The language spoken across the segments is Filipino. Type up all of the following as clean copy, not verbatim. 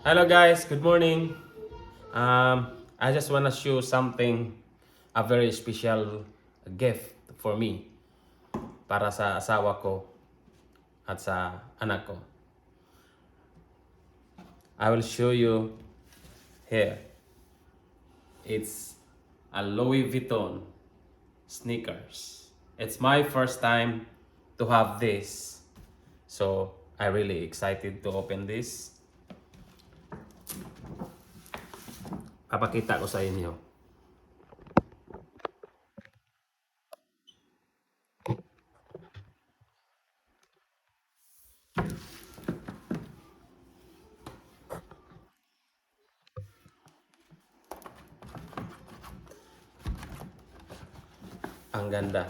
Hello guys, good morning. I just want to show something, a very special gift for me para sa asawa ko at sa anak ko. I will show you here. It's a Louis Vitton Sneakers. It's my first time to have this. So, I'm really excited to open this. Papakita ko sa inyo. Ang ganda.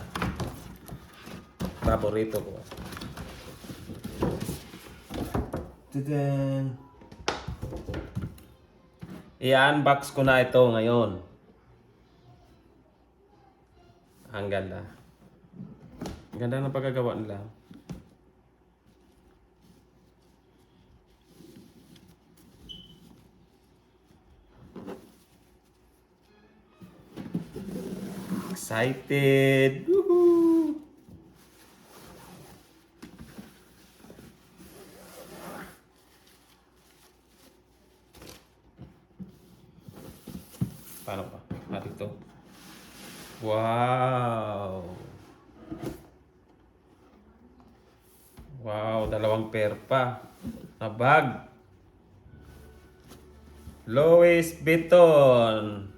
Paborito ko. Tadaan! I-unbox ko na ito ngayon. Ang ganda. Ang ganda ng pagkagawa nila. Excited! Woohoo! Paano pa? Dito. Wow! Wow, dalawang pair pa. Na bag. Louis Vitton.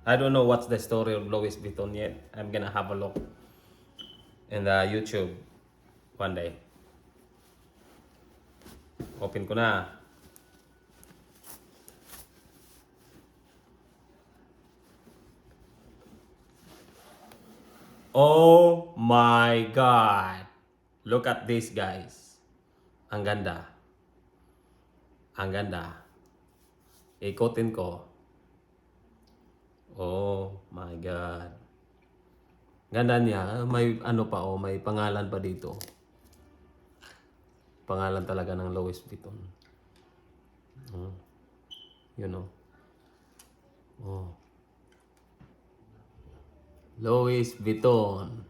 I don't know what's the story of Louis Vitton yet. I'm gonna have a look in the YouTube one day. Open ko na. Oh my God! Look at this, guys. Ang ganda. Ang ganda. Ikotin ko. Oh my God. Ganda niya. May ano pa oh, may pangalan pa dito. Pangalan talaga ng Louis Vuitton. You know. Oh. Louis Vuitton.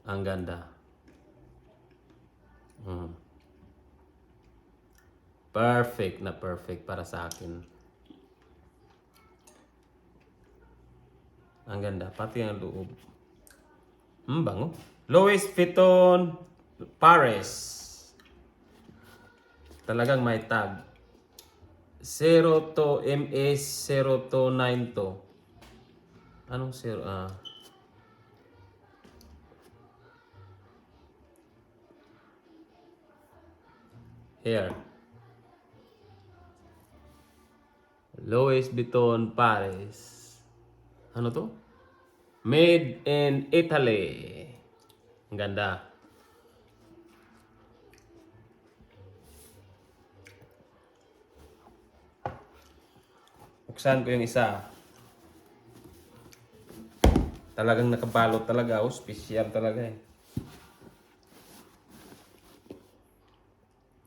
Ang ganda. Perfect na perfect para sa akin. Ang ganda. Pati ang loob. Bango. Louis Vuitton Paris. Talagang may tag. 0 to MS 0 to 9 to. Anong 0? Here. Louis Vuitton Paris. Ano to? Made in Italy. Ang ganda. Buksan ko yung isa. Talagang nakabalot talaga. Oh, special talaga eh.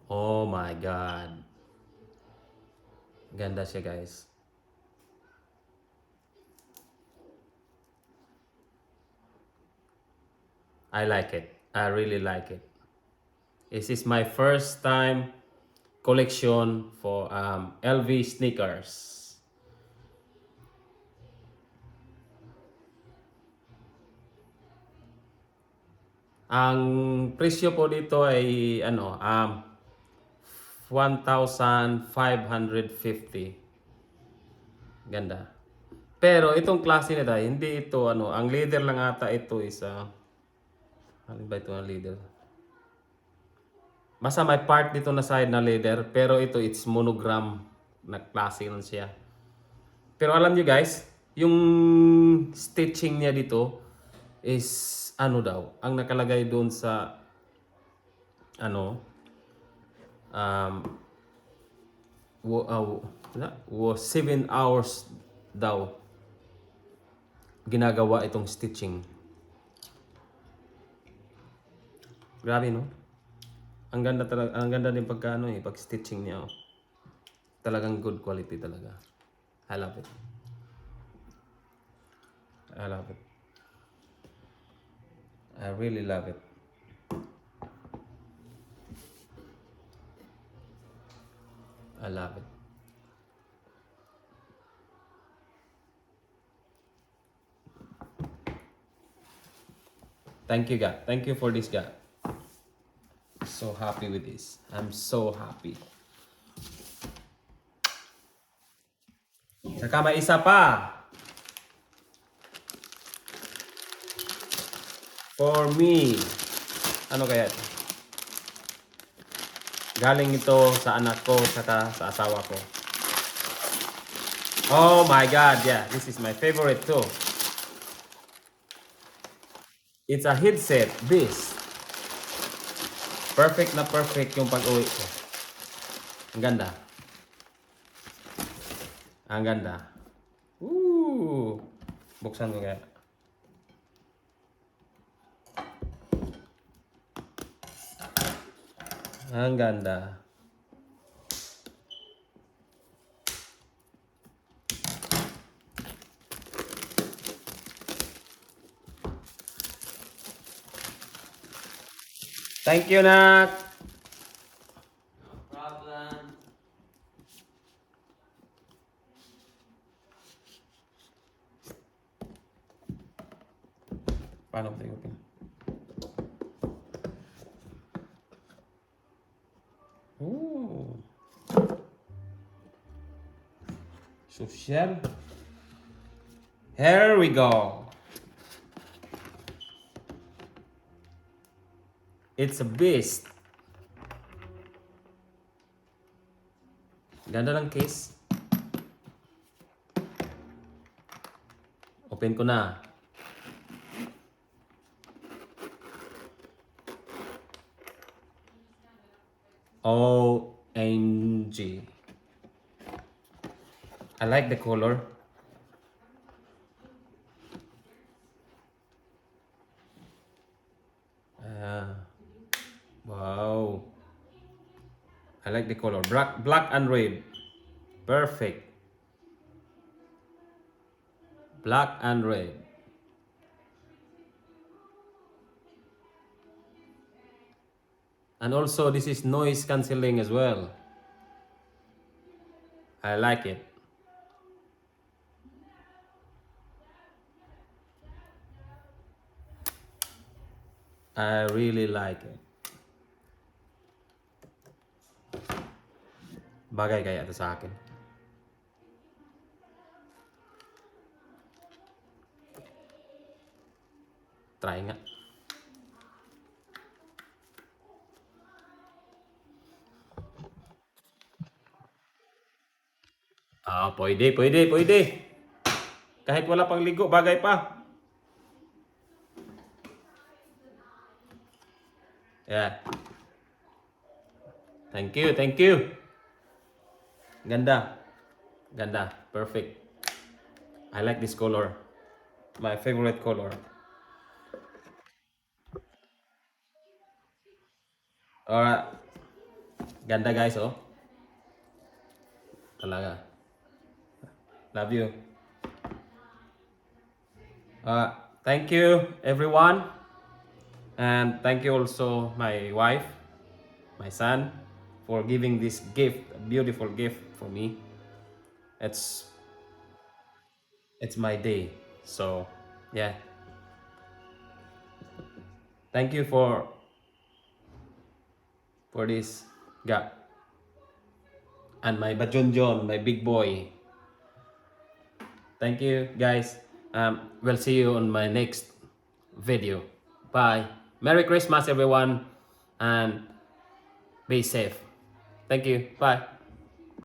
Oh my God. Ganda siya, guys. I like it. I really like it. This is my first time collection for LV sneakers. Ang presyo po dito ay 1,550. Ganda. Pero itong klase nila, hindi ito ang leader lang ata ito is ano ba ito ang leader? Basta may part dito na side na leather, pero ito it's monogram na klase lang siya. Pero alam niyo guys, yung stitching niya dito is ang nakalagay doon sa 7 hours daw ginagawa itong stitching. Grabe no? Ang ganda talaga, ang ganda din pagka pag stitching niya. Oh. Talagang good quality talaga. I love it. I love it. I really love it. I love it. Thank you, God. Thank you for this, God. So happy with this. I'm so happy. Saka may isa pa. For me. Ano kaya ito? Galing ito sa anak ko saka sa asawa ko. Oh my God, yeah. This is my favorite too. It's a headset. This. Perfect na perfect yung pag-uwi ko. Ang ganda. Ang ganda. Woo! Buksan ko kaya. Ang ganda. Thank you, Nak. No problem. Paano ko tayo? Ooh. Social. Here we go. It's a beast. Ganda ng case. Open ko na. OMG. I like the color. Wow. I like the color. Black and red. Perfect. Black and red. And also this is noise cancelling as well. I like it. I really like it. Bagay kaya ito sa akin. Try nga. Pwede. Kahit wala pang ligo, bagay pa. Yeah. Thank you. Ganda. Perfect. I like this color. My favorite color. Alright. Ganda guys, oh. Talaga. Love you. Thank you everyone. And thank you also my wife, my son, for giving this gift, a beautiful gift for me. It's my day. So yeah. Thank you for this guy. And my Bajonjon, my big boy. Thank you guys. We'll see you on my next video. Bye. Merry Christmas everyone and be safe. Thank you. Bye.